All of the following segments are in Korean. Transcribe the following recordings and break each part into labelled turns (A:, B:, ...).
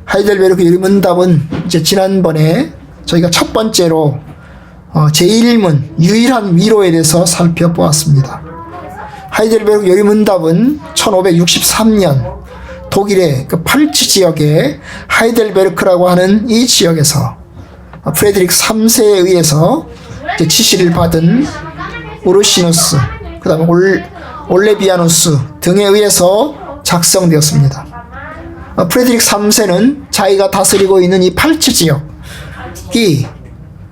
A: 하이델베르크 요리문답은 이제 지난번에 저희가 첫 번째로 제1문 유일한 위로에 대해서 살펴보았습니다. 하이델베르크 요리문답은 1563년 독일의 그 팔츠 지역의 하이델베르크라고 하는 이 지역에서 프레드릭 3세에 의해서 지시를 받은 우르시누스, 그 다음에 올레비아누스 등에 의해서 작성되었습니다. 프레드릭 3세는 자기가 다스리고 있는 이 팔츠 지역이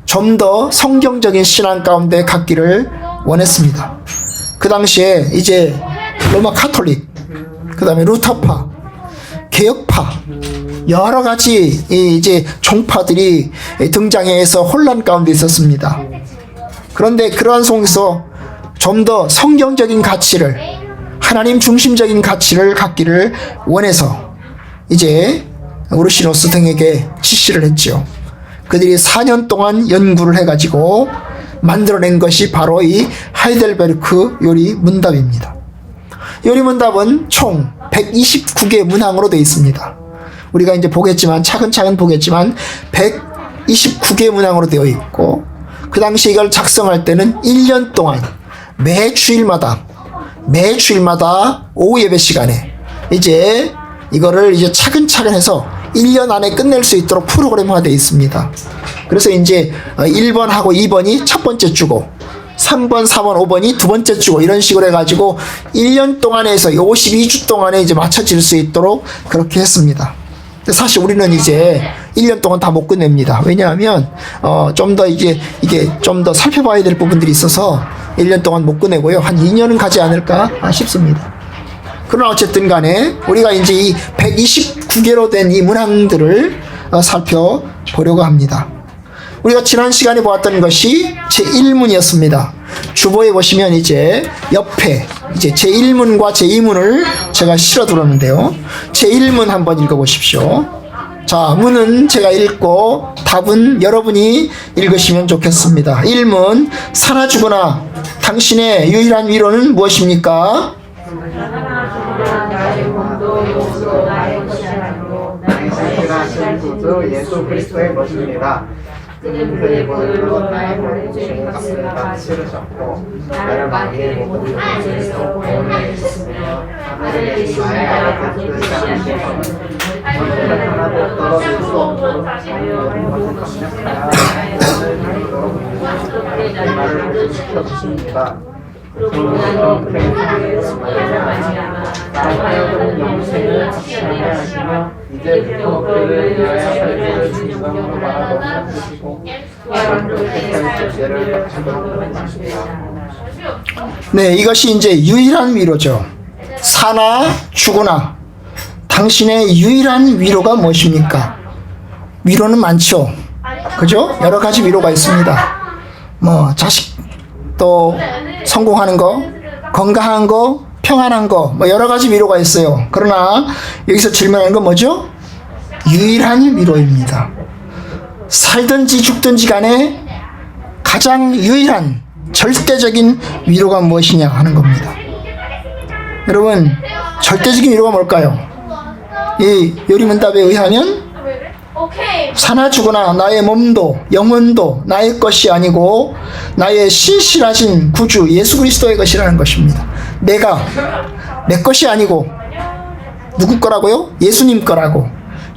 A: 좀 더 성경적인 신앙 가운데 갖기를 원했습니다. 그 당시에 이제 로마 카톨릭, 그 다음에 루터파, 개혁파, 여러 가지 이제 종파들이 등장해서 혼란 가운데 있었습니다. 그런데 그러한 속에서 좀 더 성경적인 가치를, 하나님 중심적인 가치를 갖기를 원해서 이제 우르시누스 등에게 지시를 했죠. 그들이 4년 동안 연구를 해가지고 만들어낸 것이 바로 이 하이델베르크 요리 문답입니다. 요리 문답은 총 129개 문항으로 되어 있습니다. 우리가 이제 보겠지만, 차근차근 보겠지만 129개 문항으로 되어 있고, 그 당시 이걸 작성할 때는 1년 동안 매주일마다 오후 예배 시간에 이제 이거를 이제 차근차근 해서 1년 안에 끝낼 수 있도록 프로그램화되어 있습니다. 그래서 이제 1번하고 2번이 첫 번째 주고, 3번, 4번, 5번이 두 번째 주고, 이런 식으로 해가지고 1년 동안에 해서 52주 동안에 이제 맞춰질 수 있도록 그렇게 했습니다. 사실 우리는 이제 1년 동안 다 못 끝냅니다. 왜냐하면 좀 더 이게 좀 더 살펴봐야 될 부분들이 있어서 1년 동안 못 끝내고요. 한 2년은 가지 않을까 싶습니다. 그러나 어쨌든 간에 우리가 이제 이 129개로 된 이 문항들을 살펴보려고 합니다. 우리가 지난 시간에 보았던 것이 제1문이었습니다. 주보에 보시면 이제 옆에 이제 제1문과 제2문을 제가 실어 두었는데요. 제1문 한번 읽어보십시오. 자, 문은 제가 읽고 답은 여러분이 읽으시면 좋겠습니다. 1문, 사나 죽으나 당신의 유일한 위로는 무엇입니까?
B: 예수 그리스도의 것입니다. 그는 그의 보혈로 나의 모든 죄를 갚으사 치르셨고 나를 마귀의 모든 것에서 구원해 주셨으며 하늘에 계신 나의 아버지 그 하나님께서는 너희를 하나도 떨어질 수 없도록 자유로운 모든 것을 나의 나를 이도록 나를 지켜주십니다. 그러므로 그의 사랑을 맞이하나 나하여금 영생을 확신하게 하시며 이제부터 그를 위하여 살기를 진정으로 바라보며 주시고 또한 그의 사랑을 죄를 갚도록 하십니다.
A: 네, 이것이 이제 유일한 위로죠. 사나 죽으나 당신의 유일한 위로가 무엇입니까? 위로는 많죠. 그죠? 여러 가지 위로가 있습니다. 뭐 자식 또 성공하는 거, 건강한 거, 평안한 거, 뭐 여러 가지 위로가 있어요. 그러나 여기서 질문하는 건 뭐죠? 유일한 위로입니다. 살든지 죽든지 간에 가장 유일한 절대적인 위로가 무엇이냐 하는 겁니다. 여러분, 절대적인 위로가 뭘까요? 이 요리문답에 의하면 사나 죽으나 나의 몸도 영혼도 나의 것이 아니고 나의 신실하신 구주 예수 그리스도의 것이라는 것입니다. 내가 내 것이 아니고 누구 거라고요? 예수님 거라고,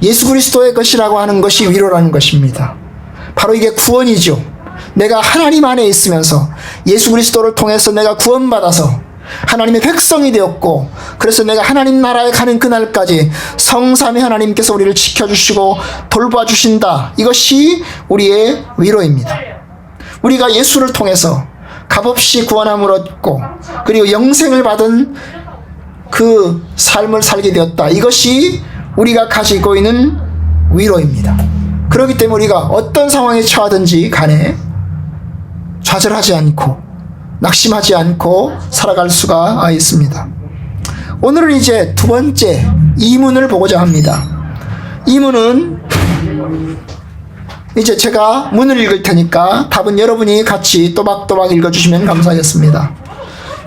A: 예수 그리스도의 것이라고 하는 것이 위로라는 것입니다. 바로 이게 구원이죠. 내가 하나님 안에 있으면서 예수 그리스도를 통해서 내가 구원받아서 하나님의 백성이 되었고, 그래서 내가 하나님 나라에 가는 그날까지 성삼위 하나님께서 우리를 지켜주시고 돌봐주신다. 이것이 우리의 위로입니다. 우리가 예수를 통해서 값없이 구원함을 얻고 그리고 영생을 받은 그 삶을 살게 되었다. 이것이 우리가 가지고 있는 위로입니다. 그렇기 때문에 우리가 어떤 상황에 처하든지 간에 좌절하지 않고 낙심하지 않고 살아갈 수가 있습니다. 오늘은 이제 두 번째 이문을 보고자 합니다. 이문은 이제 제가 문을 읽을 테니까 답은 여러분이 같이 또박또박 읽어주시면 감사하겠습니다.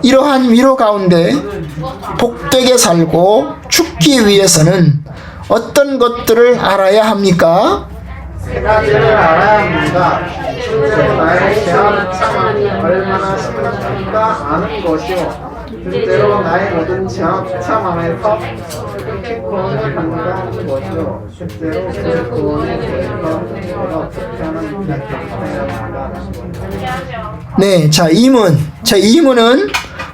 A: 이러한 위로 가운데 복되게 살고 죽기 위해서는 어떤 것들을 알아야 합니까?
B: 세 가지를 알아야 합니다. 둘째로 나의 죄와 비참함이 얼마나 심각한가 아는 것이요. 둘째로 나의 모든 죄와 비참함에서 어떻게 구원을 받는가는 것이요. 셋째로 그 구원의 계획과 어떻게 하는 일을 해야 한다는 것이요.
A: 네, 자, 이문은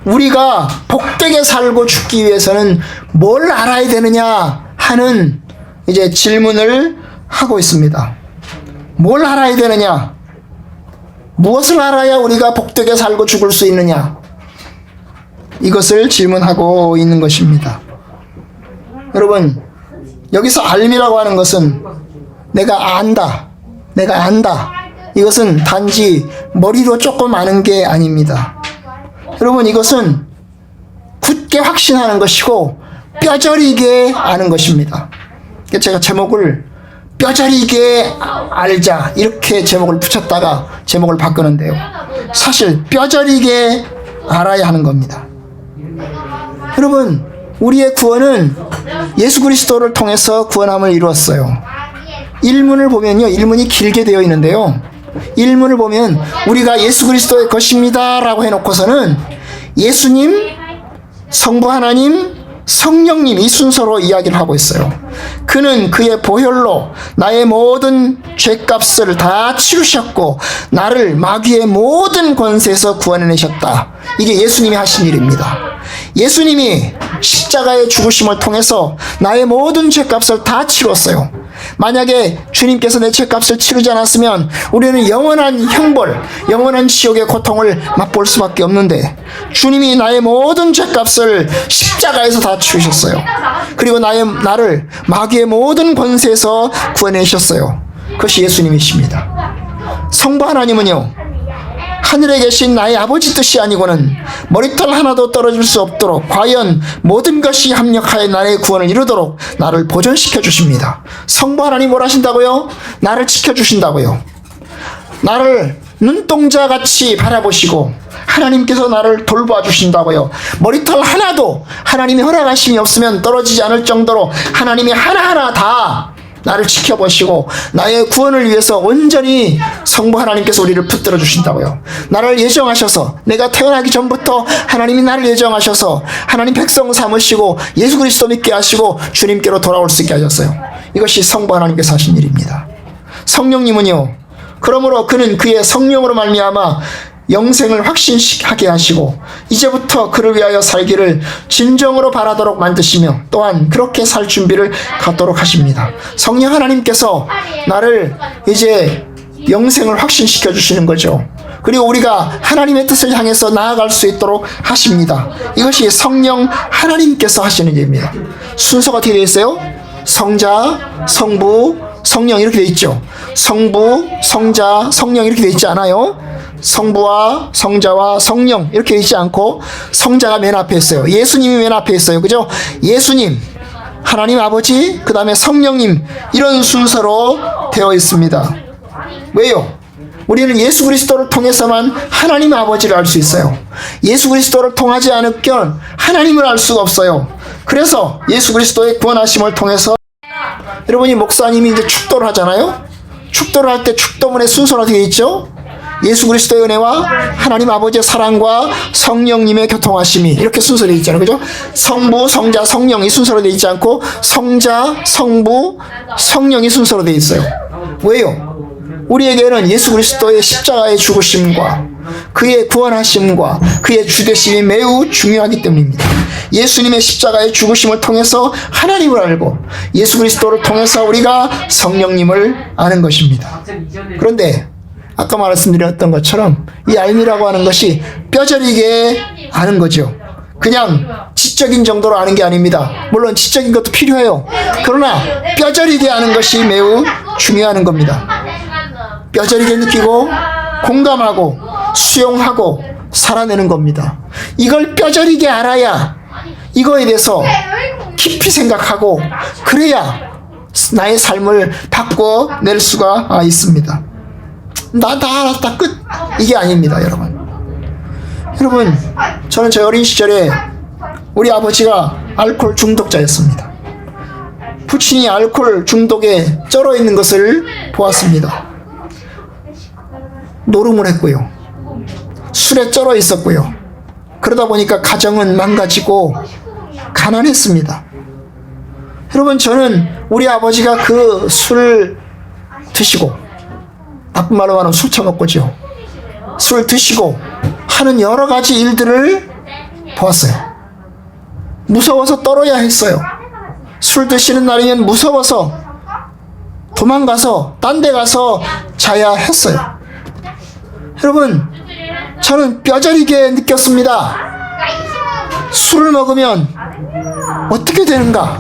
A: 우리가 복되게 살고 죽기 위해서는 뭘 알아야 되느냐 하는 이제 질문을 하고 있습니다. 뭘 알아야 되느냐? 무엇을 알아야 우리가 복되게 살고 죽을 수 있느냐? 이것을 질문하고 있는 것입니다. 여러분, 여기서 알미라고 하는 것은 내가 안다. 이것은 단지 머리로 조금 아는 게 아닙니다. 여러분, 이것은 굳게 확신하는 것이고 뼈저리게 아는 것입니다. 제가 제목을 뼈저리게 알자 이렇게 제목을 붙였다가 제목을 바꾸는데요. 사실 뼈저리게 알아야 하는 겁니다. 여러분, 우리의 구원은 예수 그리스도를 통해서 구원함을 이루었어요. 일문을 보면요, 일문이 길게 되어 있는데요. 일문을 보면 우리가 예수 그리스도의 것입니다 라고 해놓고서는 예수님, 성부 하나님, 성령님 이 순서로 이야기를 하고 있어요. 그는 그의 보혈로 나의 모든 죄값을 다 치르셨고 나를 마귀의 모든 권세에서 구원해내셨다. 이게 예수님이 하신 일입니다. 예수님이 십자가의 죽으심을 통해서 나의 모든 죄값을 다 치렀어요. 만약에 주님께서 내 죄값을 치르지 않았으면 우리는 영원한 형벌, 영원한 지옥의 고통을 맛볼 수밖에 없는데 주님이 나의 모든 죄값을 십자가에서 다 치르셨어요. 그리고 나를 마귀의 모든 권세에서 구원해주셨어요. 그것이 예수님이십니다. 성부 하나님은요, 하늘에 계신 나의 아버지 뜻이 아니고는 머리털 하나도 떨어질 수 없도록 과연 모든 것이 합력하여 나의 구원을 이루도록 나를 보존시켜 주십니다. 성부 하나님 뭘 하신다고요? 나를 지켜주신다고요. 나를 눈동자같이 바라보시고 하나님께서 나를 돌봐 주신다고요. 머리털 하나도 하나님의 허락하심이 없으면 떨어지지 않을 정도로 하나님이 하나하나 다 나를 지켜보시고 나의 구원을 위해서 온전히 성부 하나님께서 우리를 붙들어 주신다고요. 나를 예정하셔서, 내가 태어나기 전부터 하나님이 나를 예정하셔서 하나님 백성 삼으시고 예수 그리스도 믿게 하시고 주님께로 돌아올 수 있게 하셨어요. 이것이 성부 하나님께서 하신 일입니다. 성령님은요, 그러므로 그는 그의 성령으로 말미암아 영생을 확신하게 하시고 이제부터 그를 위하여 살기를 진정으로 바라도록 만드시며 또한 그렇게 살 준비를 갖도록 하십니다. 성령 하나님께서 나를 이제 영생을 확신시켜 주시는 거죠. 그리고 우리가 하나님의 뜻을 향해서 나아갈 수 있도록 하십니다. 이것이 성령 하나님께서 하시는 일입니다. 순서가 어떻게 되어 있어요? 성자, 성부, 성령 이렇게 되어 있죠. 성부, 성자, 성령 이렇게 되어 있지 않아요? 성부와 성자와 성령 이렇게 있지 않고 성자가 맨 앞에 있어요. 예수님이 맨 앞에 있어요. 그죠? 예수님, 하나님 아버지, 그 다음에 성령님 이런 순서로 되어 있습니다. 왜요? 우리는 예수 그리스도를 통해서만 하나님 아버지를 알 수 있어요. 예수 그리스도를 통하지 않으면 하나님을 알 수가 없어요. 그래서 예수 그리스도의 구원하심을 통해서 여러분이 목사님이 이제 축도를 하잖아요. 축도를 할 때 축도문의 순서가 되어 있죠. 예수 그리스도의 은혜와 하나님 아버지의 사랑과 성령님의 교통하심이 이렇게 순서되어 있잖아요. 그죠? 성부, 성자, 성령 이 순서로 되어 있지 않고 성자, 성부, 성령이 순서로 되어 있어요. 왜요? 우리에게는 예수 그리스도의 십자가의 죽으심과 그의 구원하심과 그의 주되심이 매우 중요하기 때문입니다. 예수님의 십자가의 죽으심을 통해서 하나님을 알고 예수 그리스도를 통해서 우리가 성령님을 아는 것입니다. 그런데 아까 말씀드렸던 것처럼 이 알미라고 하는 것이 뼈저리게 아는 거죠. 그냥 지적인 정도로 아는 게 아닙니다. 물론 지적인 것도 필요해요. 그러나 뼈저리게 아는 것이 매우 중요한 겁니다. 뼈저리게 느끼고 공감하고 수용하고 살아내는 겁니다. 이걸 뼈저리게 알아야 이거에 대해서 깊이 생각하고 그래야 나의 삶을 바꿔낼 수가 있습니다. 나 다 알았다 끝 이게 아닙니다. 여러분 저는 제 어린 시절에 우리 아버지가 알코올 중독자였습니다. 부친이 알코올 중독에 쩔어 있는 것을 보았습니다. 노름을 했고요. 술에 쩔어 있었고요. 그러다 보니까 가정은 망가지고 가난했습니다. 여러분, 저는 우리 아버지가 그 술을 드시고, 나쁜 말로 말하면 술 처먹고죠. 술 드시고 하는 여러 가지 일들을 보았어요. 무서워서 떨어야 했어요. 술 드시는 날이면 무서워서 도망가서 딴 데 가서 자야 했어요. 여러분, 저는 뼈저리게 느꼈습니다. 술을 먹으면 어떻게 되는가,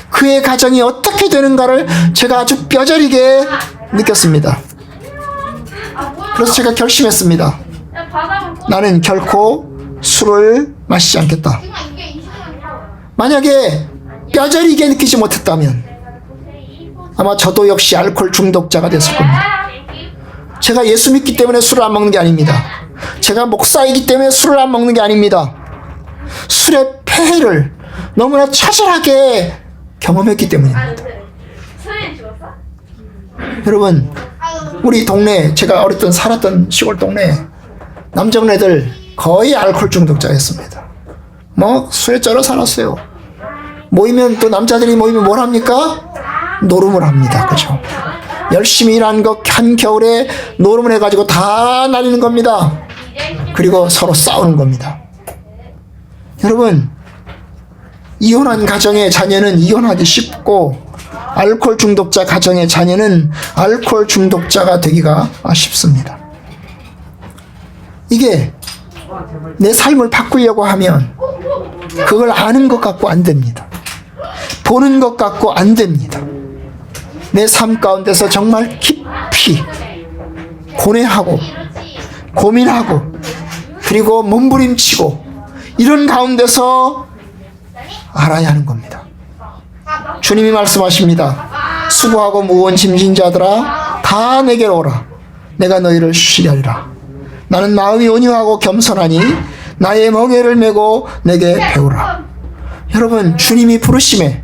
A: 그의 가정이 어떻게 되는가를 제가 아주 뼈저리게 느꼈습니다. 그래서 제가 결심했습니다. 나는 결코 술을 마시지 않겠다. 만약에 뼈저리게 느끼지 못했다면 아마 저도 역시 알코올 중독자가 됐을 겁니다. 제가 예수 믿기 때문에 술을 안 먹는 게 아닙니다. 제가 목사이기 때문에 술을 안 먹는 게 아닙니다. 술의 폐해를 너무나 처절하게 경험했기 때문입니다. 여러분, 우리 동네, 제가 어렸던 살았던 시골 동네 남정네들 거의 알코올 중독자였습니다. 뭐 술에 쩔어 살았어요. 모이면, 또 남자들이 모이면 뭘 합니까? 노름을 합니다. 그죠? 열심히 일한 거 한겨울에 노름을 해가지고 다 날리는 겁니다. 그리고 서로 싸우는 겁니다. 여러분, 이혼한 가정의 자녀는 이혼하기 쉽고, 알코올 중독자 가정의 자녀는 알코올 중독자가 되기가 쉽습니다. 이게 내 삶을 바꾸려고 하면 그걸 아는 것 같고 안 됩니다. 보는 것 같고 안 됩니다. 내 삶 가운데서 정말 깊이 고뇌하고 고민하고 그리고 몸부림치고 이런 가운데서 알아야 하는 겁니다. 주님이 말씀하십니다. 수고하고 무거운 짐진 자들아 다 내게로 오라. 내가 너희를 쉬게 하리라. 나는 마음이 온유하고 겸손하니 나의 멍에를 메고 내게 배우라. 여러분, 주님이 부르심에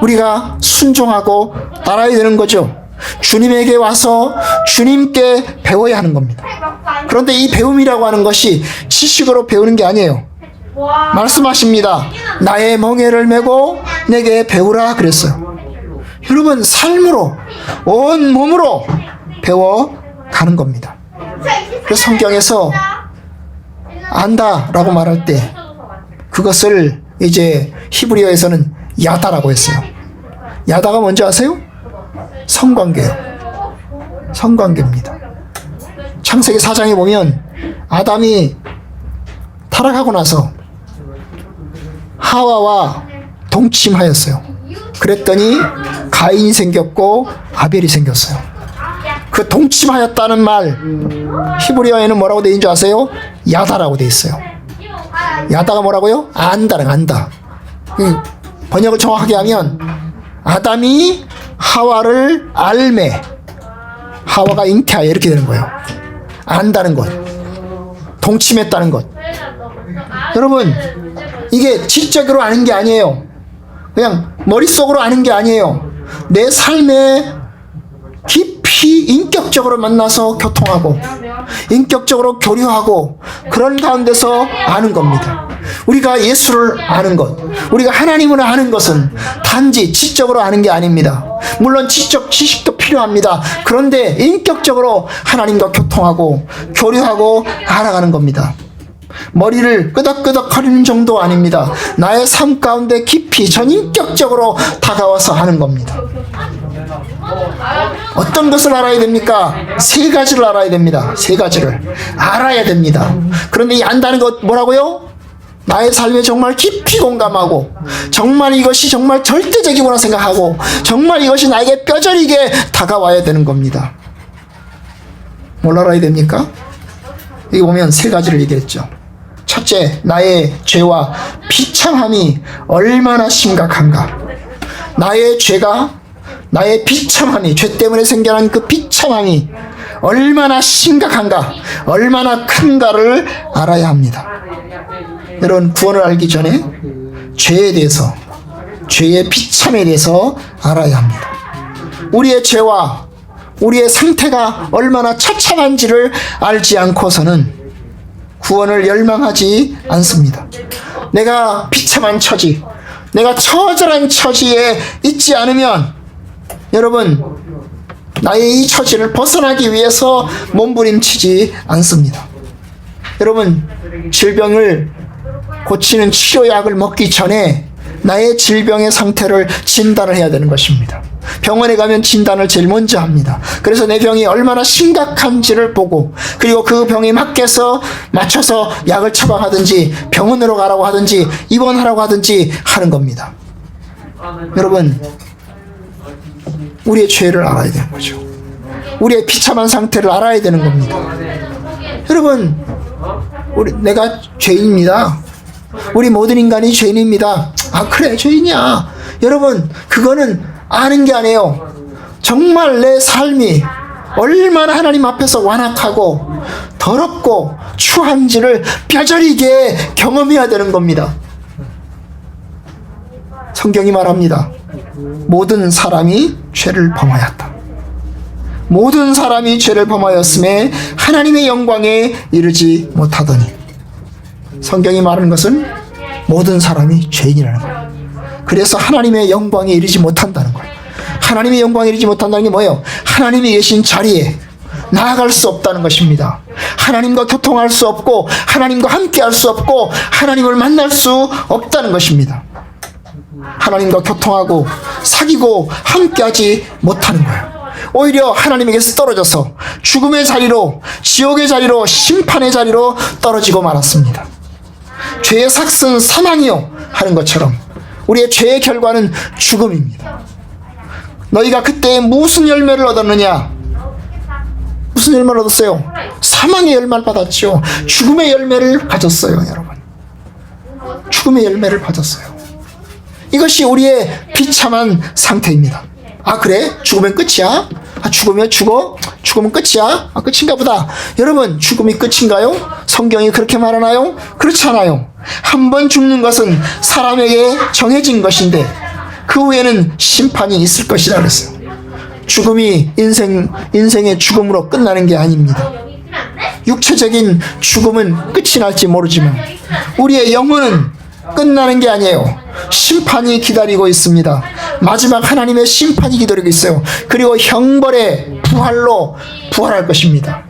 A: 우리가 순종하고 따라야 되는 거죠. 주님에게 와서 주님께 배워야 하는 겁니다. 그런데 이 배움이라고 하는 것이 지식으로 배우는 게 아니에요. 말씀하십니다. 나의 멍에를 메고 내게 배우라 그랬어요. 여러분, 삶으로 온 몸으로 배워가는 겁니다. 그래서 성경에서 안다라고 말할 때 그것을 이제 히브리어에서는 야다라고 했어요. 야다가 뭔지 아세요? 성관계요. 성관계입니다. 창세기 4장에 보면 아담이 타락하고 나서 하와와 동침하였어요. 그랬더니 가인이 생겼고 아벨이 생겼어요. 그 동침하였다는 말 히브리어에는 뭐라고 되어 있는 줄 아세요? 야다라고 되어 있어요. 야다가 뭐라고요? 안다랑 안다. 번역을 정확하게 하면 아담이 하와를 알매 하와가 잉태하여 이렇게 되는 거예요. 안다는 것, 동침했다는 것. 여러분, 이게 지적으로 아는 게 아니에요. 그냥 머릿속으로 아는 게 아니에요. 내 삶에 깊이 인격적으로 만나서 교통하고 인격적으로 교류하고 그런 가운데서 아는 겁니다. 우리가 예수를 아는 것, 우리가 하나님을 아는 것은 단지 지적으로 아는 게 아닙니다. 물론 지적 지식도 필요합니다. 그런데 인격적으로 하나님과 교통하고 교류하고 알아가는 겁니다. 머리를 끄덕끄덕 거리는 정도 아닙니다. 나의 삶 가운데 깊이 전인격적으로 다가와서 하는 겁니다. 어떤 것을 알아야 됩니까? 세 가지를 알아야 됩니다. 세 가지를 알아야 됩니다. 그런데 이 안다는 것 뭐라고요? 나의 삶에 정말 깊이 공감하고 정말 이것이 정말 절대적이구나 생각하고 정말 이것이 나에게 뼈저리게 다가와야 되는 겁니다. 뭘 알아야 됩니까? 여기 보면 세 가지를 얘기했죠. 첫째, 나의 죄와 비참함이 얼마나 심각한가. 나의 죄가, 나의 비참함이, 죄 때문에 생겨난 그 비참함이 얼마나 심각한가, 얼마나 큰가를 알아야 합니다. 여러분, 구원을 알기 전에 죄에 대해서 죄의 비참에 대해서 알아야 합니다. 우리의 죄와 우리의 상태가 얼마나 처참한지를 알지 않고서는 구원을 열망하지 않습니다. 내가 비참한 처지, 내가 처절한 처지에 있지 않으면 여러분 나의 이 처지를 벗어나기 위해서 몸부림치지 않습니다. 여러분 질병을 고치는 치료약을 먹기 전에 나의 질병의 상태를 진단을 해야 되는 것입니다. 병원에 가면 진단을 제일 먼저 합니다. 그래서 내 병이 얼마나 심각한지를 보고 그리고 그 병에 맞춰서 약을 처방하든지 병원으로 가라고 하든지 입원하라고 하든지 하는 겁니다. 여러분 우리의 죄를 알아야 되는 거죠. 우리의 비참한 상태를 알아야 되는 겁니다. 여러분 내가 죄인입니다. 우리 모든 인간이 죄인입니다. 아 그래 죄인이야. 여러분 그거는 아는 게 아니에요. 정말 내 삶이 얼마나 하나님 앞에서 완악하고 더럽고 추한지를 뼈저리게 경험해야 되는 겁니다. 성경이 말합니다. 모든 사람이 죄를 범하였다. 모든 사람이 죄를 범하였음에 하나님의 영광에 이르지 못하더니. 성경이 말하는 것은 모든 사람이 죄인이라는 거예요. 그래서 하나님의 영광에 이르지 못한다는 거예요. 하나님의 영광에 이르지 못한다는 게 뭐예요? 하나님이 계신 자리에 나아갈 수 없다는 것입니다. 하나님과 교통할 수 없고 하나님과 함께 할 수 없고 하나님을 만날 수 없다는 것입니다. 하나님과 교통하고 사귀고 함께하지 못하는 거예요. 오히려 하나님에게서 떨어져서 죽음의 자리로, 지옥의 자리로, 심판의 자리로 떨어지고 말았습니다. 죄의 삭은 사망이요 하는 것처럼 우리의 죄의 결과는 죽음입니다. 너희가 그때 무슨 열매를 얻었느냐? 무슨 열매를 얻었어요? 사망의 열매를 받았죠. 죽음의 열매를 가졌어요, 여러분. 죽음의 열매를 받았어요. 이것이 우리의 비참한 상태입니다. 아 그래? 죽으면 끝이야? 아 죽으면 죽어? 죽으면 끝이야? 아 끝인가 보다. 여러분 죽음이 끝인가요? 성경이 그렇게 말하나요? 그렇지 않아요. 한 번 죽는 것은 사람에게 정해진 것인데 그 후에는 심판이 있을 것이라 그랬어요. 죽음이 인생의 죽음으로 끝나는 게 아닙니다. 육체적인 죽음은 끝이 날지 모르지만 우리의 영혼은 끝나는 게 아니에요. 심판이 기다리고 있습니다. 마지막 하나님의 심판이 기다리고 있어요. 그리고 형벌의 부활로 부활할 것입니다.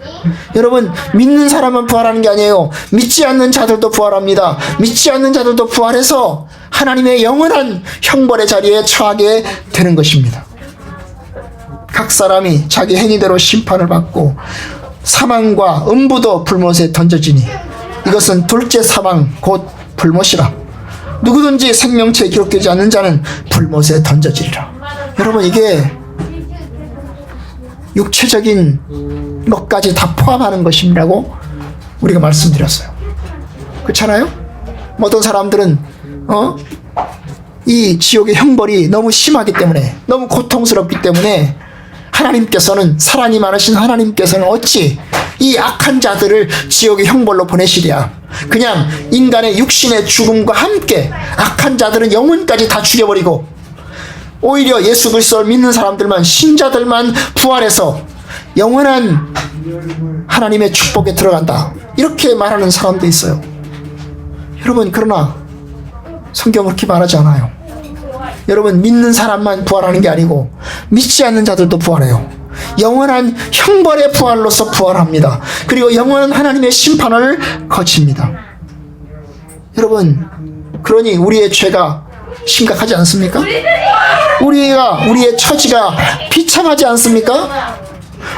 A: 여러분 믿는 사람만 부활하는 게 아니에요. 믿지 않는 자들도 부활합니다. 믿지 않는 자들도 부활해서 하나님의 영원한 형벌의 자리에 처하게 되는 것입니다. 각 사람이 자기 행위대로 심판을 받고 사망과 음부도 불못에 던져지니 이것은 둘째 사망 곧 불못이라. 누구든지 생명체에 기록되지 않는 자는 불못에 던져지리라. 여러분 이게 육체적인 것까지 다 포함하는 것이라고 우리가 말씀드렸어요. 그렇잖아요? 어떤 사람들은 이 지옥의 형벌이 너무 심하기 때문에 너무 고통스럽기 때문에 하나님께서는 사랑이 많으신 하나님께서는 어찌 이 악한 자들을 지옥의 형벌로 보내시랴. 그냥 인간의 육신의 죽음과 함께 악한 자들은 영혼까지 다 죽여버리고 오히려 예수 그리스도를 믿는 사람들만 신자들만 부활해서 영원한 하나님의 축복에 들어간다. 이렇게 말하는 사람도 있어요. 여러분 그러나 성경은 그렇게 말하지 않아요. 여러분 믿는 사람만 부활하는 게 아니고 믿지 않는 자들도 부활해요. 영원한 형벌의 부활로서 부활합니다. 그리고 영원한 하나님의 심판을 거칩니다. 여러분 그러니 우리의 죄가 심각하지 않습니까? 우리의 처지가 비참하지 않습니까?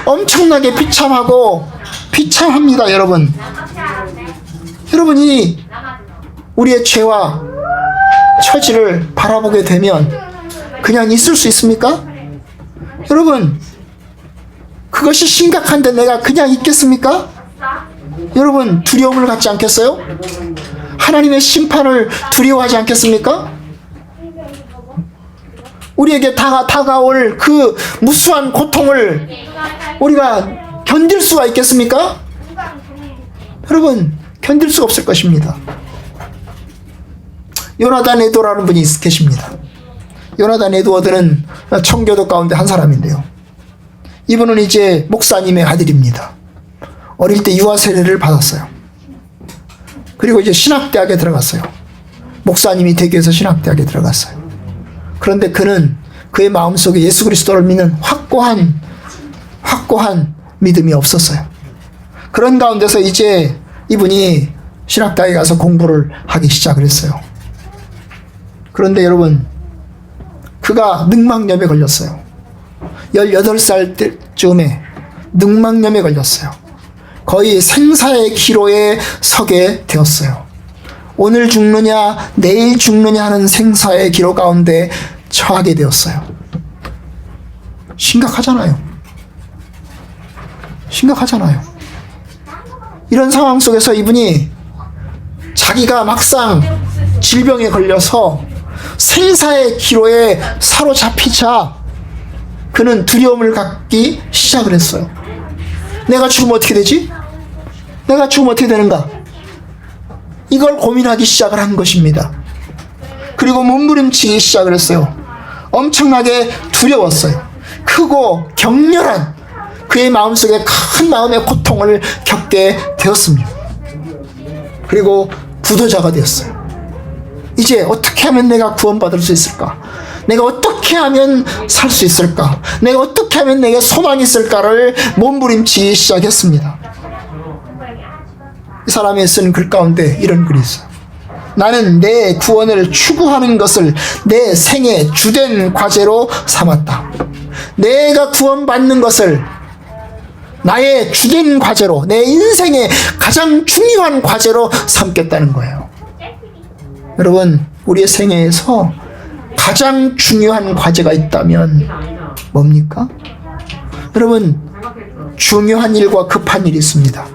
A: 엄청나게 비참합니다. 여러분 여러분이 우리의 죄와 처지를 바라보게 되면 그냥 있을 수 있습니까? 여러분 그것이 심각한데 내가 그냥 있겠습니까? 여러분 두려움을 갖지 않겠어요? 하나님의 심판을 두려워하지 않겠습니까? 우리에게 다가올 그 무수한 고통을 우리가 견딜 수가 있겠습니까? 여러분 견딜 수가 없을 것입니다. 요나단 에도라는 분이 계십니다. 요나단 에드워드는 청교도 가운데 한 사람인데요. 이분은 이제 목사님의 아들입니다. 어릴 때 유아 세례를 받았어요. 그리고 이제 신학대학에 들어갔어요. 목사님이 되기 위해서 신학대학에 들어갔어요. 그런데 그는 그의 마음속에 예수 그리스도를 믿는 확고한 믿음이 없었어요. 그런 가운데서 이제 이분이 신학대학에 가서 공부를 하기 시작을 했어요. 그런데 여러분, 그가 늑막염에 걸렸어요. 18살 때쯤에 늑막염에 걸렸어요. 거의 생사의 기로에 서게 되었어요. 오늘 죽느냐 내일 죽느냐 하는 생사의 기로 가운데 처하게 되었어요. 심각하잖아요. 이런 상황 속에서 이분이 자기가 막상 질병에 걸려서 생사의 기로에 사로잡히자 그는 두려움을 갖기 시작을 했어요. 내가 죽으면 어떻게 되지? 내가 죽으면 어떻게 되는가? 이걸 고민하기 시작을 한 것입니다. 그리고 몸부림치기 시작을 했어요. 엄청나게 두려웠어요. 크고 격렬한 그의 마음속에 큰 마음의 고통을 겪게 되었습니다. 그리고 부도자가 되었어요. 이제 어떻게 하면 내가 구원받을 수 있을까? 내가 어떻게 하면 살 수 있을까? 내가 어떻게 하면 내게 소망이 있을까를 몸부림치기 시작했습니다. 이 사람이 쓴 글 가운데 이런 글이 있어요. 나는 내 구원을 추구하는 것을 내 생의 주된 과제로 삼았다. 내가 구원받는 것을 나의 주된 과제로, 내 인생의 가장 중요한 과제로 삼겠다는 거예요. 여러분, 우리의 생애에서 가장 중요한 과제가 있다면 뭡니까? 여러분, 중요한 일과 급한 일이 있습니다.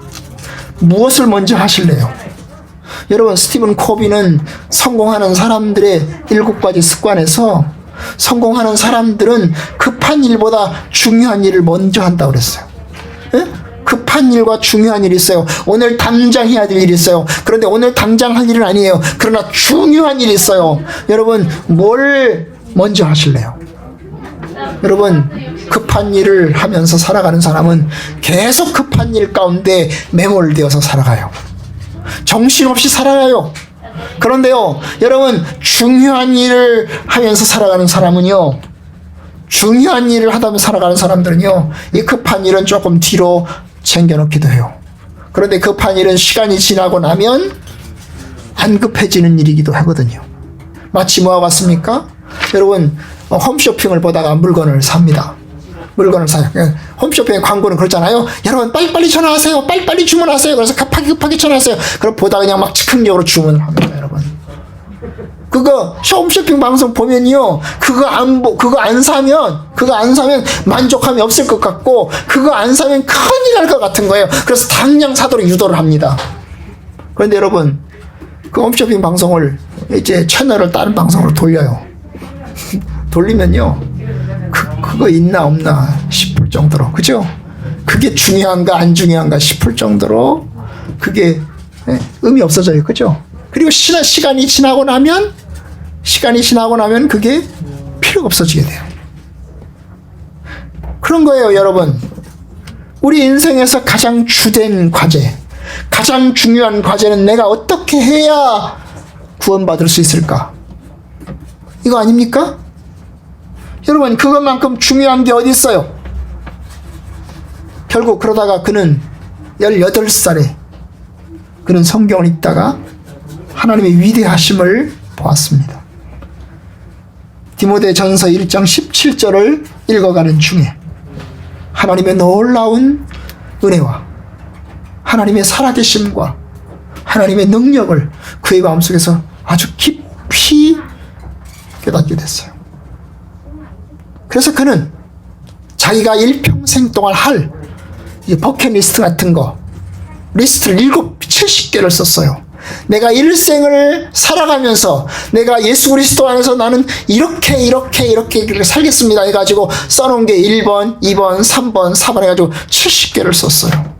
A: 무엇을 먼저 하실래요? 여러분, 스티븐 코비는 성공하는 사람들의 7가지 습관에서 성공하는 사람들은 급한 일보다 중요한 일을 먼저 한다고 그랬어요. 에? 급한 일과 중요한 일이 있어요. 오늘 당장 해야 될 일이 있어요. 그런데 오늘 당장 할 일은 아니에요. 그러나 중요한 일이 있어요. 여러분, 뭘 먼저 하실래요? 여러분, 급한 일을 하면서 살아가는 사람은 계속 급한 일 가운데 매몰되어서 살아가요. 정신없이 살아가요. 그런데요, 여러분, 중요한 일을 하면서 살아가는 사람은요, 중요한 일을 하다 살아가는 사람들은요, 이 급한 일은 조금 뒤로 챙겨놓기도 해요. 그런데 급한 일은 시간이 지나고 나면 안 급해지는 일이기도 하거든요. 마치 뭐와 같습니까? 여러분, 홈쇼핑을 보다가 물건을 삽니다. 물건을 사요. 홈쇼핑의 광고는 그렇잖아요. 여러분, 빨리빨리 전화하세요. 빨리빨리 주문하세요. 그래서 급하게 전화하세요. 그럼 보다가 그냥 막 즉흥적으로 주문을 합니다, 여러분. 그거 홈쇼핑 방송 보면요, 그거 안 사면 만족함이 없을 것 같고, 그거 안 사면 큰일 날 것 같은 거예요. 그래서 당장 사도록 유도를 합니다. 그런데 여러분, 그 홈쇼핑 방송을 이제 채널을 다른 방송으로 돌려요. 돌리면요, 그거 있나 없나 싶을 정도로, 그죠? 그게 중요한가 안 중요한가 싶을 정도로 그게 의미 없어져요, 그죠? 그리고 시간이 지나고 나면 그게 필요가 없어지게 돼요. 그런 거예요, 여러분. 우리 인생에서 가장 주된 과제, 가장 중요한 과제는 내가 어떻게 해야 구원받을 수 있을까? 이거 아닙니까? 여러분, 그것만큼 중요한 게 어디 있어요? 결국 그러다가 그는 18살에 그는 성경을 읽다가 하나님의 위대하심을 보았습니다. 디모데전서 1장 17절을 읽어가는 중에 하나님의 놀라운 은혜와 하나님의 살아계심과 하나님의 능력을 그의 마음속에서 아주 깊이 깨닫게 됐어요. 그래서 그는 자기가 일평생 동안 할 버킷리스트 같은 거, 리스트를 70개를 썼어요. 내가 일생을 살아가면서 내가 예수 그리스도 안에서 나는 이렇게 살겠습니다 해가지고 써놓은 게 1번, 2번, 3번, 4번 해가지고 70개를 썼어요.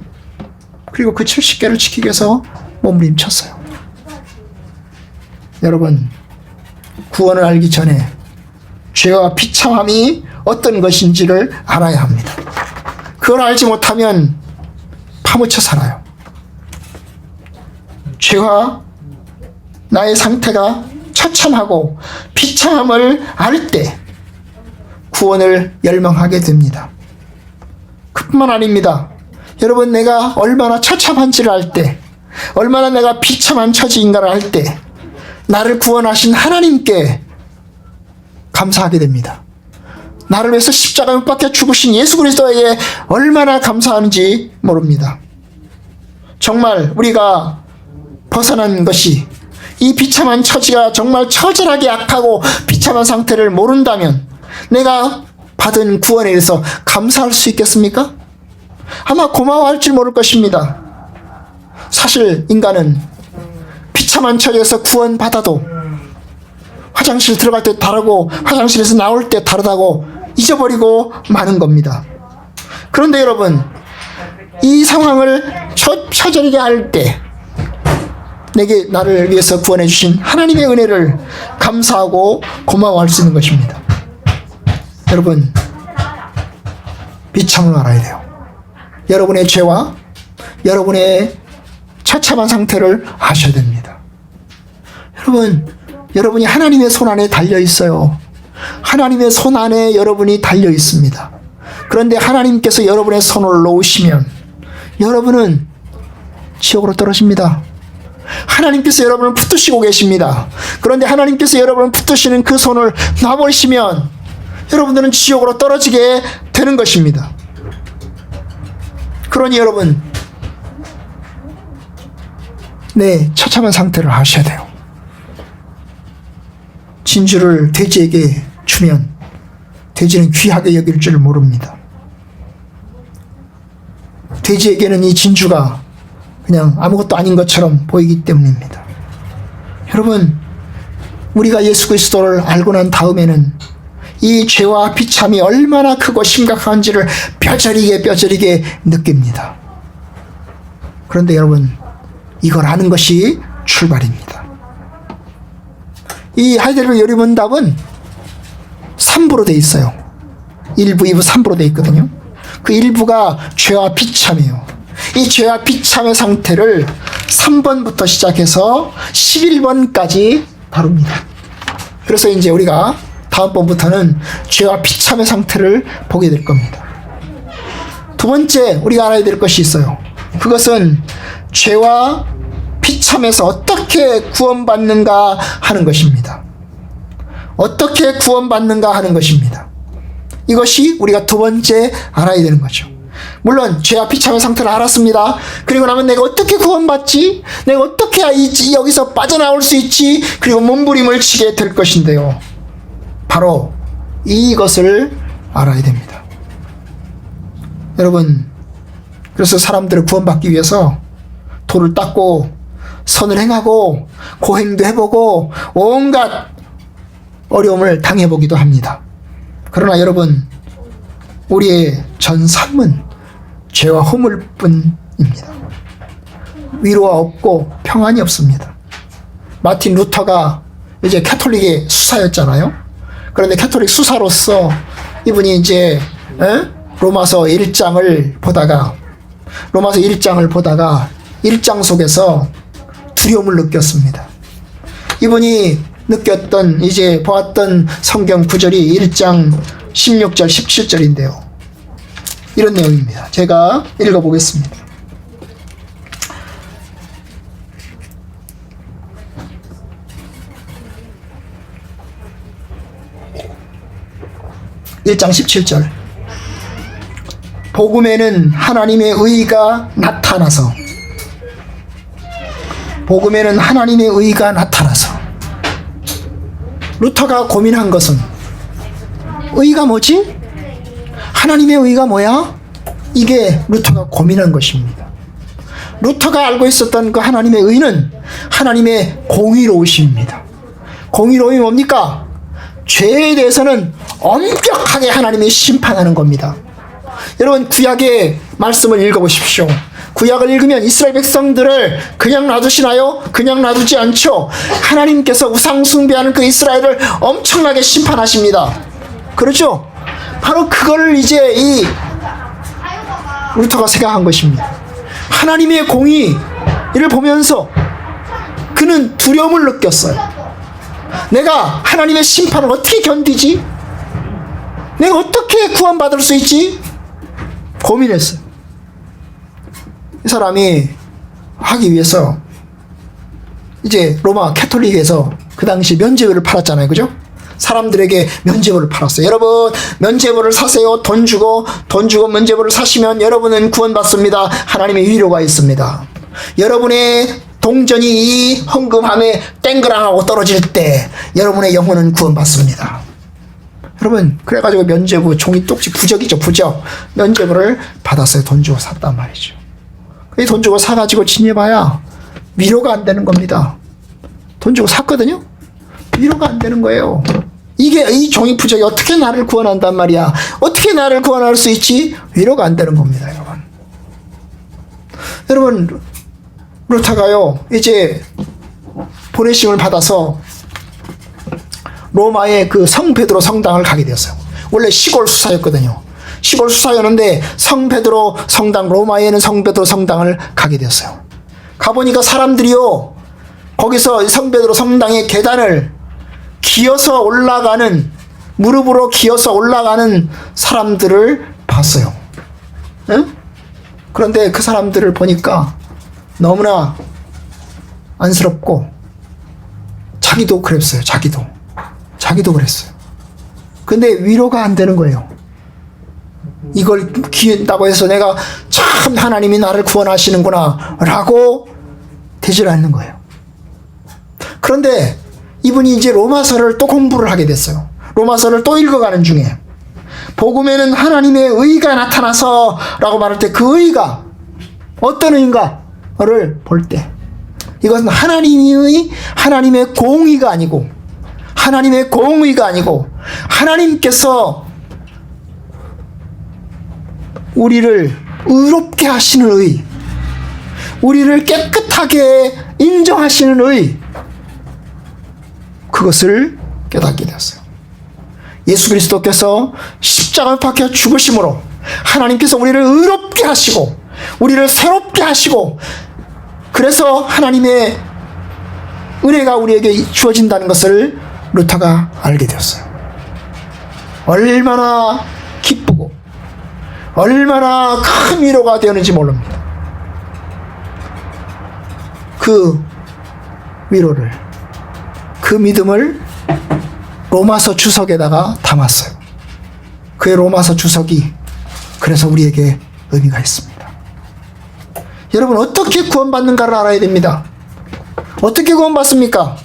A: 그리고 그 70개를 지키기 위해서 몸부림쳤어요. 여러분, 구원을 알기 전에 죄와 비참함이 어떤 것인지를 알아야 합니다. 그걸 알지 못하면 파묻혀 살아요. 죄와 나의 상태가 처참하고 비참함을 알 때 구원을 열망하게 됩니다. 그뿐만 아닙니다. 여러분, 내가 얼마나 처참한지를 알 때, 얼마나 내가 비참한 처지인가를 알 때 나를 구원하신 하나님께 감사하게 됩니다. 나를 위해서 십자가 못 박혀 죽으신 예수 그리스도에게 얼마나 감사하는지 모릅니다. 정말 우리가 벗어난 것이, 이 비참한 처지가 정말 처절하게 악하고 비참한 상태를 모른다면 내가 받은 구원에 대해서 감사할 수 있겠습니까? 아마 고마워할 줄 모를 것입니다. 사실 인간은 비참한 처지에서 구원받아도 화장실 들어갈 때 다르고 화장실에서 나올 때 다르다고 잊어버리고 마는 겁니다. 그런데 여러분, 이 상황을 처절하게 알 때 나를 위해서 구원해 주신 하나님의 은혜를 감사하고 고마워할 수 있는 것입니다. 여러분, 비참을 알아야 돼요. 여러분의 죄와 여러분의 처참한 상태를 아셔야 됩니다. 여러분이 하나님의 손 안에 달려 있어요. 하나님의 손 안에 여러분이 달려 있습니다. 그런데 하나님께서 여러분의 손을 놓으시면 여러분은 지옥으로 떨어집니다. 하나님께서 여러분을 붙드시고 계십니다. 그런데 하나님께서 여러분을 붙드시는 그 손을 놔버리시면 여러분들은 지옥으로 떨어지게 되는 것입니다. 그러니 여러분, 처참한 상태를 아셔야 돼요. 진주를 돼지에게 주면 돼지는 귀하게 여길 줄 모릅니다. 돼지에게는 이 진주가 그냥 아무것도 아닌 것처럼 보이기 때문입니다. 여러분, 우리가 예수 그리스도를 알고 난 다음에는 이 죄와 비참이 얼마나 크고 심각한지를 뼈저리게 느낍니다. 그런데 여러분, 이걸 아는 것이 출발입니다. 이 하이델베르 요리문답은 3부로 되어 있어요. 1부, 2부, 3부로 되어 있거든요. 그 1부가 죄와 비참이에요. 이 죄와 비참의 상태를 3번부터 시작해서 11번까지 다룹니다. 그래서 이제 우리가 다음번부터는 죄와 비참의 상태를 보게 될 겁니다. 두 번째 우리가 알아야 될 것이 있어요. 그것은 죄와 비참에서 어떻게 구원받는가 하는 것입니다. 어떻게 구원받는가 하는 것입니다. 이것이 우리가 두 번째 알아야 되는 거죠. 물론 죄와 비참의 상태를 알았습니다. 그리고 나면 내가 어떻게 구원받지? 내가 어떻게 여기서 빠져나올 수 있지? 그리고 몸부림을 치게 될 것인데요. 바로 이것을 알아야 됩니다. 여러분, 그래서 사람들을 구원받기 위해서 돌을 닦고 선을 행하고 고행도 해보고 온갖 어려움을 당해보기도 합니다. 그러나 여러분, 우리의 전 삶은 죄와 허물뿐입니다. 위로가 없고 평안이 없습니다. 마틴 루터가 이제 캐톨릭의 수사였잖아요. 그런데 캐톨릭 수사로서 이분이 이제 로마서 1장을 보다가 1장 속에서 두려움을 느꼈습니다. 이분이 느꼈던, 이제 보았던 성경 구절이 1장 16절 17절인데요. 이런 내용입니다. 제가 읽어보겠습니다. (1장 17절) 복음에는 하나님의 의가 나타나서 루터가 고민한 것은 의가 뭐지? 하나님의 의가 뭐야? 이게 루터가 고민한 것입니다. 루터가 알고 있었던 그 하나님의 의는 하나님의 공의로우심입니다. 공의로움이 뭡니까? 죄에 대해서는 엄격하게 하나님이 심판하는 겁니다. 여러분, 구약의 말씀을 읽어보십시오. 구약을 읽으면 이스라엘 백성들을 그냥 놔두시나요? 그냥 놔두지 않죠. 하나님께서 우상 숭배하는 그 이스라엘을 엄청나게 심판하십니다. 그렇죠? 바로 그걸 이제 이 루터가 생각한 것입니다. 하나님의 공의를 보면서 그는 두려움을 느꼈어요. 내가 하나님의 심판을 어떻게 견디지? 내가 어떻게 구원받을 수 있지? 고민했어요. 이 사람이 하기 위해서 이제 로마 캐톨릭에서 그 당시 면죄부를 팔았잖아요. 그죠? 사람들에게 면죄부를 팔았어요. 여러분, 면죄부를 사세요. 돈 주고 면죄부를 사시면 여러분은 구원받습니다. 하나님의 위로가 있습니다. 여러분의 동전이 이 헌금함에 땡그랑하고 떨어질 때 여러분의 영혼은 구원받습니다. 여러분, 그래가지고 면죄부 종이 똑지 부적이죠. 부적. 면죄부를 받았어요. 돈 주고 샀단 말이죠. 이 돈 주고 사가지고 지내봐야 위로가 안 되는 겁니다. 돈 주고 샀거든요? 위로가 안 되는 거예요. 이게 이 종이 부적이 어떻게 나를 구원한단 말이야. 어떻게 나를 구원할 수 있지? 위로가 안 되는 겁니다, 여러분. 여러분, 루터가요, 이제 보내심을 받아서 로마의 그 성 베드로 성당을 가게 되었어요. 원래 시골 수사였거든요. 시골 수사였는데 성 베드로 성당, 로마에 있는 성 베드로 성당을 가게 되었어요. 가보니까 사람들이요, 거기서 성 베드로 성당의 계단을 기어서 올라가는, 무릎으로 기어서 올라가는 사람들을 봤어요. 응? 그런데 그 사람들을 보니까 너무나 안쓰럽고, 자기도 그랬어요. 자기도 그랬어요. 근데 위로가 안 되는 거예요. 이걸 기다고 해서 내가 참 하나님이 나를 구원하시는구나 라고 되질 않는 거예요. 그런데 이분이 이제 로마서를 또 공부를 하게 됐어요. 로마서를 또 읽어가는 중에 복음에는 하나님의 의가 나타나서 라고 말할 때 그 의가 어떤 의인가를 볼 때 이것은 하나님의 공의가 아니고, 하나님의 공의가 아니고, 하나님께서 우리를 의롭게 하시는 의, 우리를 깨끗하게 인정하시는 의, 그것을 깨닫게 되었어요. 예수 그리스도께서 십자가에 박혀 죽으심으로 하나님께서 우리를 의롭게 하시고 우리를 새롭게 하시고, 그래서 하나님의 은혜가 우리에게 주어진다는 것을 루터가 알게 되었어요. 얼마나 기쁘고 얼마나 큰 위로가 되었는지 모릅니다. 그 위로를, 그 믿음을 로마서 주석에다가 담았어요. 그의 로마서 주석이 그래서 우리에게 의미가 있습니다. 여러분, 어떻게 구원받는가를 알아야 됩니다. 어떻게 구원받습니까?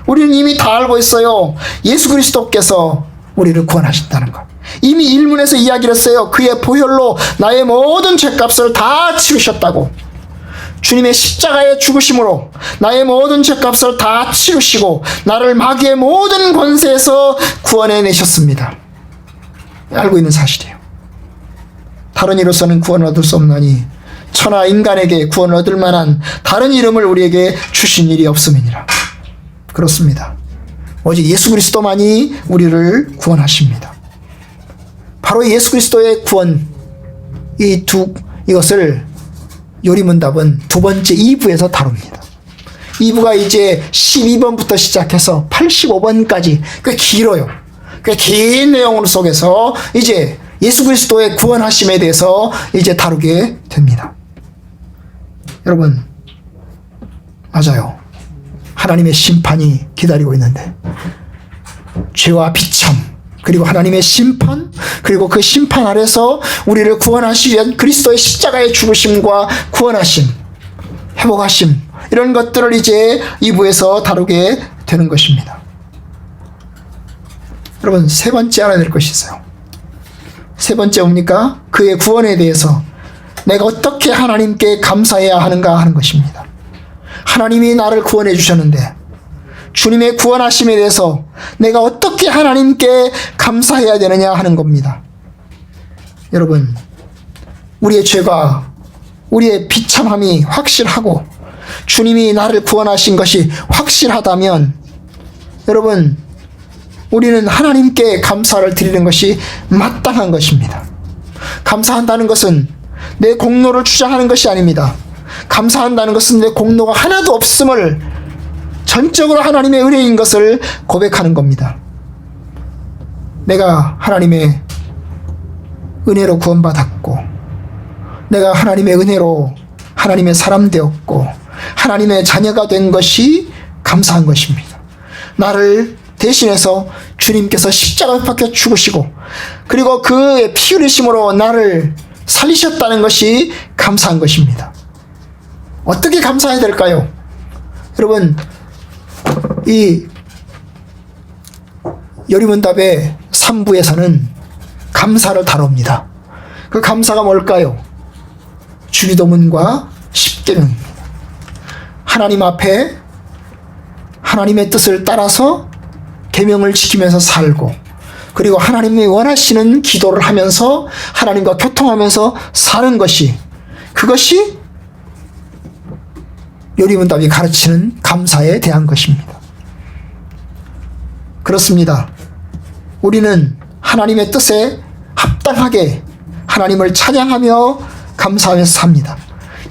A: 우리는 이미 다 알고 있어요. 예수 그리스도께서 우리를 구원하신다는 것. 이미 일문에서 이야기를 했어요. 그의 보혈로 나의 모든 죄값을 다 치르셨다고. 주님의 십자가의 죽으심으로 나의 모든 죄값을 다 치르시고 나를 마귀의 모든 권세에서 구원해내셨습니다. 알고 있는 사실이에요. 다른 이로서는 구원을 얻을 수 없나니 천하 인간에게 구원을 얻을 만한 다른 이름을 우리에게 주신 일이 없음이니라. 그렇습니다. 오직 예수 그리스도만이 우리를 구원하십니다. 바로 예수 그리스도의 구원, 이것을 요리문답은 두 번째 2부에서 다룹니다. 2부가 이제 12번부터 시작해서 85번까지 꽤 길어요. 꽤 긴 내용 속에서 이제 예수 그리스도의 구원하심에 대해서 이제 다루게 됩니다. 여러분, 맞아요. 하나님의 심판이 기다리고 있는데, 죄와 비참, 그리고 하나님의 심판, 그리고 그 심판 아래서 우리를 구원하시기 위한 그리스도의 십자가의 죽으심과 구원하심, 회복하심, 이런 것들을 이제 2부에서 다루게 되는 것입니다. 여러분, 세 번째 알아야 될 것이 있어요. 세 번째 뭡니까? 그의 구원에 대해서 내가 어떻게 하나님께 감사해야 하는가 하는 것입니다. 하나님이 나를 구원해 주셨는데 주님의 구원하심에 대해서 내가 어떻게 하나님께 감사해야 되느냐 하는 겁니다. 여러분, 우리의 죄가, 우리의 비참함이 확실하고 주님이 나를 구원하신 것이 확실하다면 여러분, 우리는 하나님께 감사를 드리는 것이 마땅한 것입니다. 감사한다는 것은 내 공로를 주장하는 것이 아닙니다. 감사한다는 것은 내 공로가 하나도 없음을 전적으로 하나님의 은혜인 것을 고백하는 겁니다. 내가 하나님의 은혜로 구원받았고, 내가 하나님의 은혜로 하나님의 사람 되었고, 하나님의 자녀가 된 것이 감사한 것입니다. 나를 대신해서 주님께서 십자가에 박혀 죽으시고, 그리고 그의 피 흘리심으로 나를 살리셨다는 것이 감사한 것입니다. 어떻게 감사해야 될까요? 여러분, 이 여리문답의 3부에서는 감사를 다룹니다. 그 감사가 뭘까요? 주기도문과 십계명입니다. 하나님 앞에 하나님의 뜻을 따라서 계명을 지키면서 살고, 그리고 하나님이 원하시는 기도를 하면서 하나님과 교통하면서 사는 것이, 그것이 여리문답이 가르치는 감사에 대한 것입니다. 그렇습니다. 우리는 하나님의 뜻에 합당하게 하나님을 찬양하며 감사하면서 삽니다.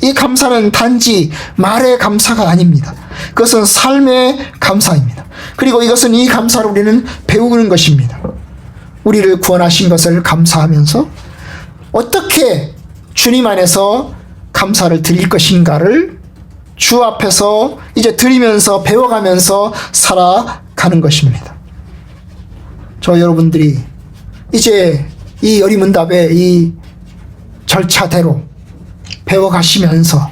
A: 이 감사는 단지 말의 감사가 아닙니다. 그것은 삶의 감사입니다. 그리고 이것은, 이 감사를 우리는 배우는 것입니다. 우리를 구원하신 것을 감사하면서 어떻게 주님 안에서 감사를 드릴 것인가를 주 앞에서 이제 드리면서 배워가면서 살아가는 것입니다. 저 여러분들이 이제 이 여리문답의 이 절차대로 배워가시면서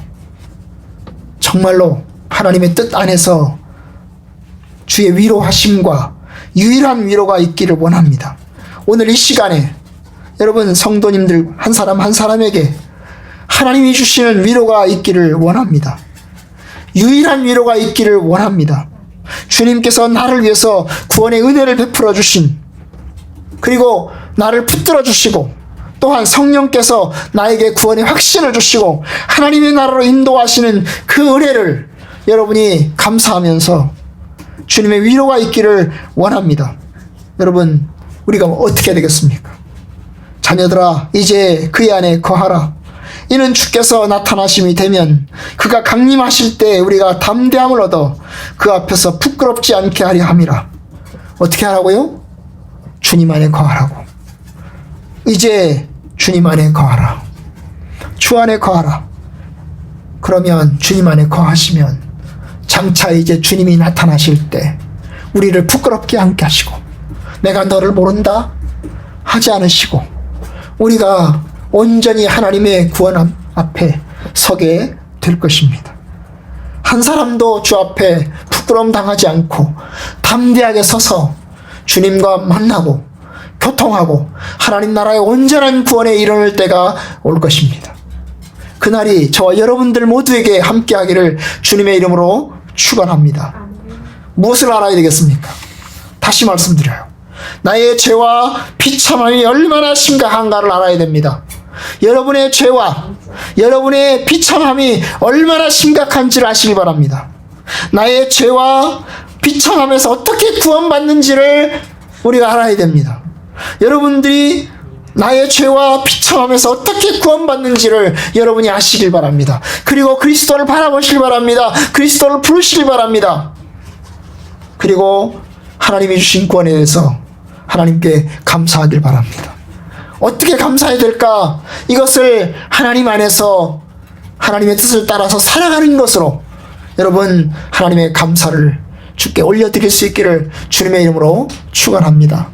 A: 정말로 하나님의 뜻 안에서 주의 위로하심과 유일한 위로가 있기를 원합니다. 오늘 이 시간에 여러분 성도님들 한 사람 한 사람에게 하나님이 주시는 위로가 있기를 원합니다. 유일한 위로가 있기를 원합니다. 주님께서 나를 위해서 구원의 은혜를 베풀어 주신, 그리고 나를 붙들어 주시고, 또한 성령께서 나에게 구원의 확신을 주시고 하나님의 나라로 인도하시는 그 은혜를 여러분이 감사하면서 주님의 위로가 있기를 원합니다. 여러분, 우리가 어떻게 해야 되겠습니까? 자녀들아, 이제 그의 안에 거하라. 이는 주께서 나타나심이 되면 그가 강림하실 때 우리가 담대함을 얻어 그 앞에서 부끄럽지 않게 하려 함이라. 어떻게 하라고요? 주님 안에 거하라고. 이제 주님 안에 거하라. 주 안에 거하라. 그러면 주님 안에 거하시면 장차 이제 주님이 나타나실 때 우리를 부끄럽게 않게 하시고, 내가 너를 모른다 하지 않으시고, 우리가 온전히 하나님의 구원 앞에 서게 될 것입니다. 한 사람도 주 앞에 부끄러움 당하지 않고 담대하게 서서 주님과 만나고 교통하고 하나님 나라의 온전한 구원에 이르는 때가 올 것입니다. 그날이 저와 여러분들 모두에게 함께하기를 주님의 이름으로 축원합니다. 무엇을 알아야 되겠습니까? 다시 말씀드려요. 나의 죄와 비참함이 얼마나 심각한가를 알아야 됩니다. 여러분의 죄와 여러분의 비참함이 얼마나 심각한지를 아시기 바랍니다. 나의 죄와 비참함에서 어떻게 구원받는지를 우리가 알아야 됩니다. 여러분들이 나의 죄와 비참함에서 어떻게 구원받는지를 여러분이 아시길 바랍니다. 그리고 그리스도를 바라보시길 바랍니다. 그리스도를 부르시길 바랍니다. 그리고 하나님이 주신 구원에 대해서 하나님께 감사하길 바랍니다. 어떻게 감사해야 될까? 이것을 하나님 안에서 하나님의 뜻을 따라서 살아가는 것으로 여러분 하나님의 감사를 주께 올려드릴 수 있기를 주님의 이름으로 축원합니다.